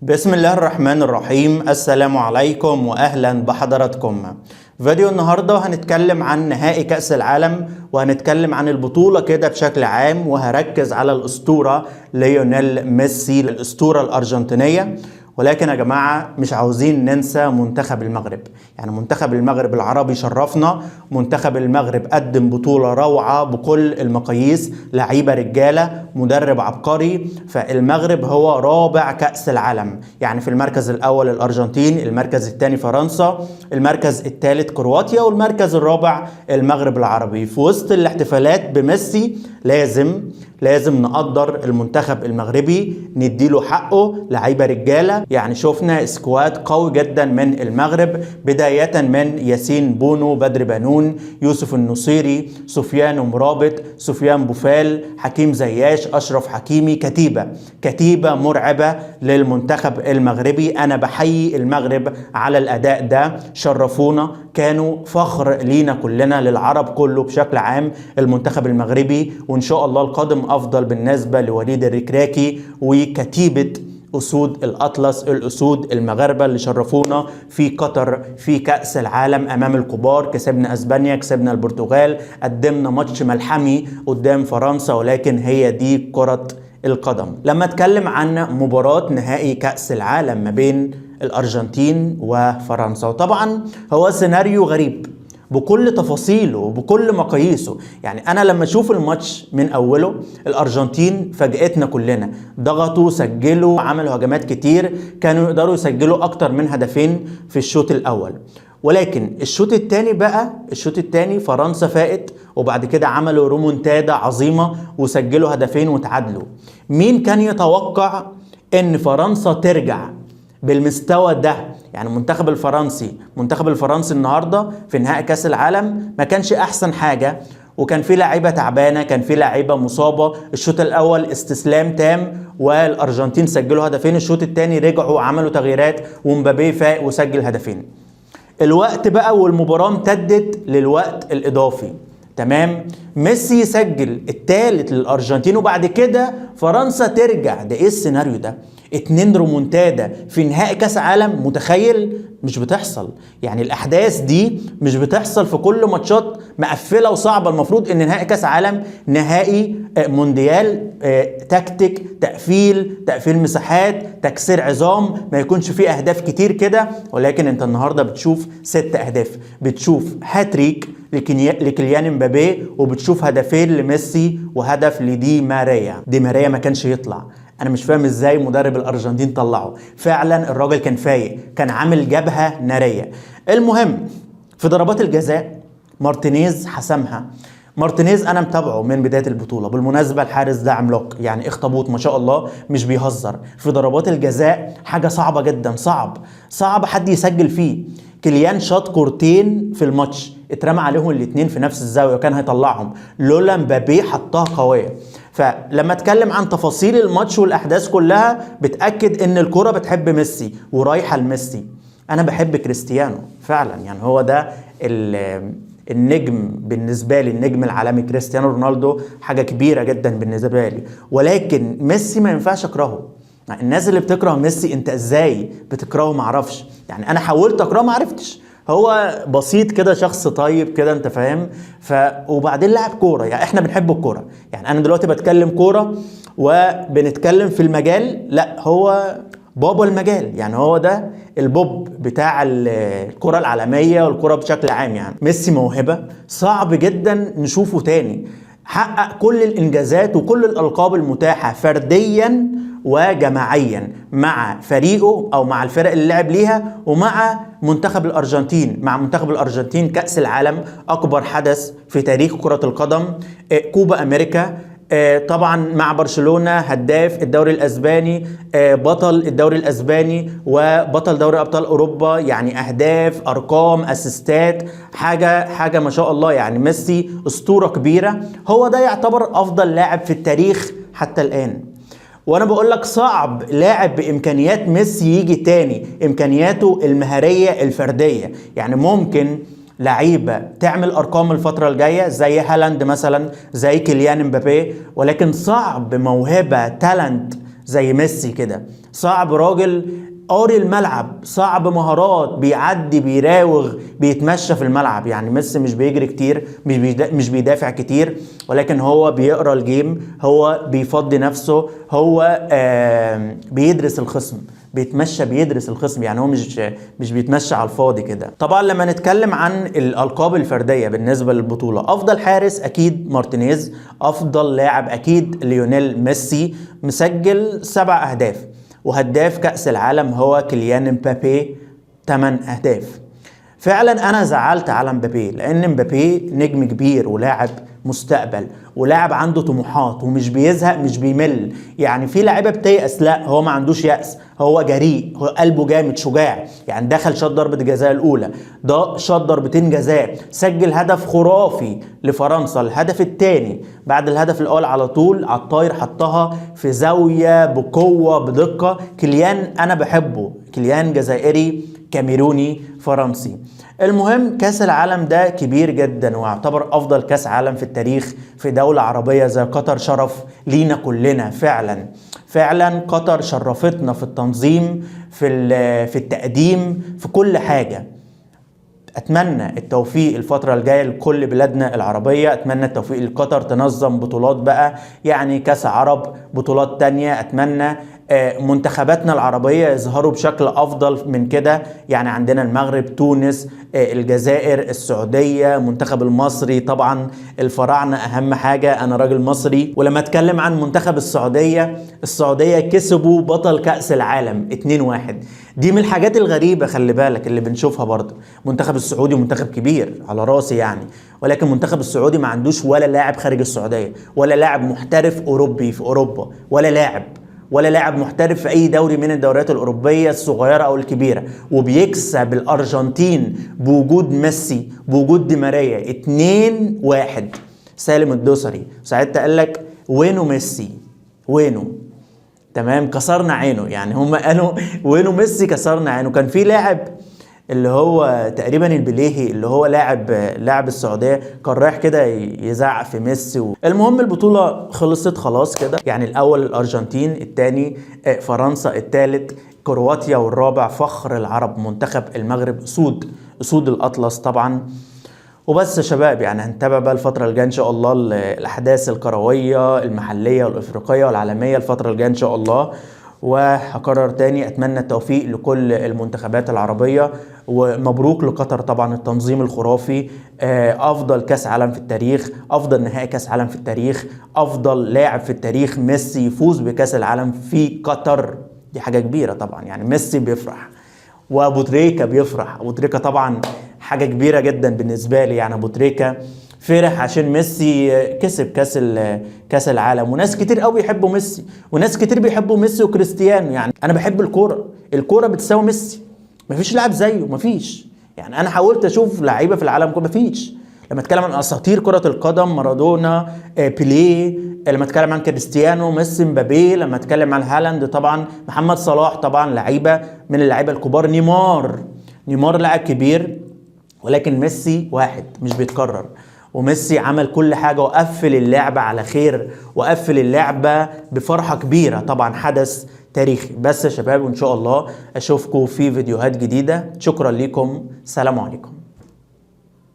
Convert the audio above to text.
بسم الله الرحمن الرحيم. السلام عليكم وأهلا بحضراتكم. فيديو النهاردة هنتكلم عن نهائي كأس العالم، وهنتكلم عن البطولة كده بشكل عام، وهركز على الأسطورة ليونيل ميسي، الأسطورة الأرجنتينية. ولكن يا جماعة مش عاوزين ننسى منتخب المغرب. يعني منتخب المغرب العربي شرفنا، منتخب المغرب قدم بطولة روعة بكل المقاييس، لعيبة رجالة، مدرب عبقري. فالمغرب هو رابع كأس العالم، يعني في المركز الأول الأرجنتين، المركز الثاني فرنسا، المركز الثالث كرواتيا، والمركز الرابع المغرب العربي. في وسط الاحتفالات بميسي لازم نقدر المنتخب المغربي، نديله حقه. لعيبه رجاله، يعني شفنا سكواد قوي جدا من المغرب، بدايه من ياسين بونو، بدر بنون، يوسف النصيري، سفيان مرابط، سفيان بوفال، حكيم زياش، اشرف حكيمي. كتيبه مرعبه للمنتخب المغربي. انا بحيي المغرب على الاداء ده، شرفونا، كانوا فخر لينا كلنا، للعرب كله بشكل عام المنتخب المغربي. وان شاء الله القادم افضل بالنسبه لوليد الركراكي وكتيبه اسود الاطلس، الاسود المغاربه اللي شرفونا في قطر في كاس العالم امام الكبار. كسبنا اسبانيا، كسبنا البرتغال، قدمنا ماتش ملحمي قدام فرنسا، ولكن هي دي كره القدم. لما اتكلم عن مباراه نهائي كاس العالم ما بين الارجنتين وفرنسا، وطبعا هو سيناريو غريب بكل تفاصيله وبكل مقاييسه. يعني انا لما اشوف الماتش من اوله، الارجنتين فاجئتنا كلنا، ضغطوا، سجلوا، عملوا هجمات كتير، كانوا يقدروا يسجلوا اكتر من هدفين في الشوط الاول. ولكن الشوط الثاني فرنسا فاقت، وبعد كده عملوا رومونتادا عظيمة وسجلوا هدفين وتعادلوا. مين كان يتوقع ان فرنسا ترجع بالمستوى ده؟ يعني المنتخب الفرنسي النهارده في نهائي كاس العالم ما كانش احسن حاجه، وكان في لعيبه تعبانه، كان في لعيبه مصابه. الشوط الاول استسلام تام والارجنتين سجلوا هدفين، الشوط الثاني رجعوا عملوا تغييرات ومبابي فاق وسجل هدفين. الوقت بقى والمباراه امتدت للوقت الاضافي، تمام، ميسي يسجل الثالث للارجنتين، وبعد كده فرنسا ترجع. ده ايه السيناريو ده؟ 2 رومونتادا في نهائي كاس عالم، متخيل؟ مش بتحصل. يعني الاحداث دي مش بتحصل في كل ماتشات مقفله وصعبه. المفروض ان نهائي كاس عالم نهائي مونديال، تكتيك، تقفيل مساحات، تكسير عظام، ما يكونش فيه اهداف كتير كده. ولكن انت النهارده بتشوف 6 اهداف، بتشوف هاتريك لكيليان مبابي، وبتشوف هدفين لميسي وهدف لدي ماريا ما كانش يطلع. انا مش فاهم ازاي مدرب الارجنتين طلعه. فعلا الراجل كان فايق، كان عامل جبهة نارية. المهم في ضربات الجزاء مارتينيز حسمها. مارتينيز انا متابعه من بداية البطولة، بالمناسبة الحارس ده عملاق، يعني اخطبوط ما شاء الله، مش بيهزر في ضربات الجزاء. حاجة صعبة جدا، صعب حد يسجل فيه. كيليان شاط كورتين في الماتش، اترمى عليهم الاثنين في نفس الزاوية وكان هيطلعهم لولا مبابي حطها قوية. فلما اتكلم عن تفاصيل الماتش والاحداث كلها، بتاكد ان الكرة بتحب ميسي ورايحه لميسي. انا بحب كريستيانو فعلا، يعني هو ده النجم بالنسبه لي، النجم العالمي كريستيانو رونالدو حاجه كبيره جدا بالنسبه لي. ولكن ميسي ما ينفعش اكرهه. الناس اللي بتكره ميسي، انت ازاي بتكرهه؟ معرفش. يعني انا حاولت اكرهه معرفتش. هو بسيط كده، شخص طيب كده، انت فاهم. وبعدين لاعب كوره، يعني احنا بنحب الكوره. يعني انا دلوقتي بتكلم كوره وبنتكلم في المجال، لا هو بابا المجال، يعني هو ده البوب بتاع الكرة العالمية والكرة بشكل عام. يعني ميسي موهبة صعب جدا نشوفه تاني، حقق كل الانجازات وكل الالقاب المتاحة فرديا وجماعيا مع فريقه او مع الفرق اللي لعب ليها، ومع منتخب الارجنتين. كأس العالم اكبر حدث في تاريخ كرة القدم، كوبا امريكا، طبعا مع برشلونة هداف الدوري الاسباني، بطل الدوري الاسباني وبطل دوري ابطال اوروبا. يعني اهداف، ارقام، اسيستات، حاجة ما شاء الله. يعني ميسي اسطورة كبيرة، هو ده يعتبر افضل لاعب في التاريخ حتى الان. وانا بقول لك صعب لاعب بامكانيات ميسي يجي تاني، امكانياته المهارية الفردية. يعني ممكن لعيبة تعمل ارقام الفترة الجاية زي هالاند مثلا، زي كيليان مبابي، ولكن صعب موهبة تالنت زي ميسي كده. صعب، راجل قاري الملعب، صعب مهارات، بيعدي بيراوغ بيتمشى في الملعب. يعني ميسي مش بيجري كتير، مش بيدافع كتير، ولكن هو بيقرا الجيم، هو بيفضي نفسه، هو بيدرس الخصم، بيتمشى بيدرس الخصم. يعني هو مش بيتمشى على الفاضي كده. طبعا لما نتكلم عن الالقاب الفرديه بالنسبه للبطوله، افضل حارس اكيد مارتينيز، افضل لاعب اكيد ليونيل ميسي مسجل 7 اهداف، وهداف كأس العالم هو كيليان مبابي 8 أهداف. فعلا أنا زعلت على مبابي، لأن مبابي نجم كبير ولاعب مستقبل ولاعب عنده طموحات ومش بيزهق مش بيمل. يعني في لاعيبه بتيأس، لا هو ما عندوش يأس، هو جريء، هو قلبه جامد شجاع. يعني دخل شاط ضربة الجزاء الأولى، ده شاط ضربتين جزاء، سجل هدف خرافي لفرنسا، الهدف الثاني بعد الهدف الأول على طول على الطاير، حطها في زاوية بقوة بدقة. كيليان أنا بحبه، كيليان جزائري كاميروني فرنسي. المهم كاس العالم ده كبير جدا ويعتبر افضل كاس عالم في التاريخ في دولة عربية زي قطر، شرف لينا كلنا. فعلا قطر شرفتنا في التنظيم، في التقديم، في كل حاجة. اتمنى التوفيق الفترة الجاية لكل بلادنا العربية، اتمنى التوفيق لقطر تنظم بطولات بقى، يعني كاس عرب، بطولات تانية. اتمنى منتخباتنا العربية يظهروا بشكل افضل من كده. يعني عندنا المغرب، تونس، الجزائر، السعودية، منتخب المصري طبعا، الفراعنة اهم حاجة، انا راجل مصري. ولما اتكلم عن منتخب السعودية كسبوا بطل كأس العالم 2-1. دي من الحاجات الغريبة خلي بالك اللي بنشوفها برضه. منتخب السعودي منتخب كبير على راسي يعني، ولكن منتخب السعودي ما عندوش ولا لاعب خارج السعودية، ولا لاعب محترف أوروبي في أوروبا، ولا لاعب محترف في أي دوري من الدوريات الأوروبية الصغيرة أو الكبيرة. وبيكسب الأرجنتين بوجود ميسي، بوجود دي ماريا 2-1. سالم الدوسري ساعتها قال لك وينه ميسي، وينه؟ تمام، كسرنا عينه. يعني هم قالوا وينه ميسي، كسرنا عينه. كان في لاعب اللي هو تقريبا البليهي، اللي هو لاعب السعوديه، كان رايح كده يزعق في ميسي. المهم البطوله خلصت خلاص كده. يعني الاول الارجنتين، الثاني فرنسا، الثالث كرواتيا، والرابع فخر العرب منتخب المغرب، اسود الاطلس طبعا. وبس يا شباب، يعني هنتابع بقى الفترة الجاية ان شاء الله الاحداث الكروية المحلية والافريقية والعالمية الفترة الجاية ان شاء الله. وهكرر تاني، اتمنى التوفيق لكل المنتخبات العربية، ومبروك لقطر طبعا التنظيم الخرافي. افضل كاس عالم في التاريخ، افضل نهائي كاس عالم في التاريخ، افضل لاعب في التاريخ ميسي يفوز بكاس العالم في قطر. دي حاجة كبيرة طبعا، يعني ميسي بيفرح وابو تريكة بيفرح. ابو تريكة طبعا حاجة كبيرة جدا بالنسبة لي. يعني ابو تريكة فرح عشان ميسي كسب كاس العالم، وناس كتير قوي بيحبوا ميسي، وناس كتير بيحبوا ميسي وكريستيانو. يعني انا بحب الكوره بتساوي ميسي، مفيش لاعب زيه، مفيش. يعني انا حاولت اشوف لعيبه في العالم كله، مفيش. لما اتكلم عن اساطير كره القدم، مارادونا، بيليه، لما اتكلم عن كريستيانو، ميسي، مبابي، لما اتكلم عن هالاند طبعا، محمد صلاح طبعا، لعيبه من اللعيبه الكبار. نيمار لاعب كبير، ولكن ميسي واحد مش بيتكرر. وميسي عمل كل حاجة وقفل اللعبة على خير، وقفل اللعبة بفرحة كبيرة. طبعا حدث تاريخي. بس يا شباب، وإن شاء الله أشوفكم في فيديوهات جديدة. شكرا لكم، سلام عليكم.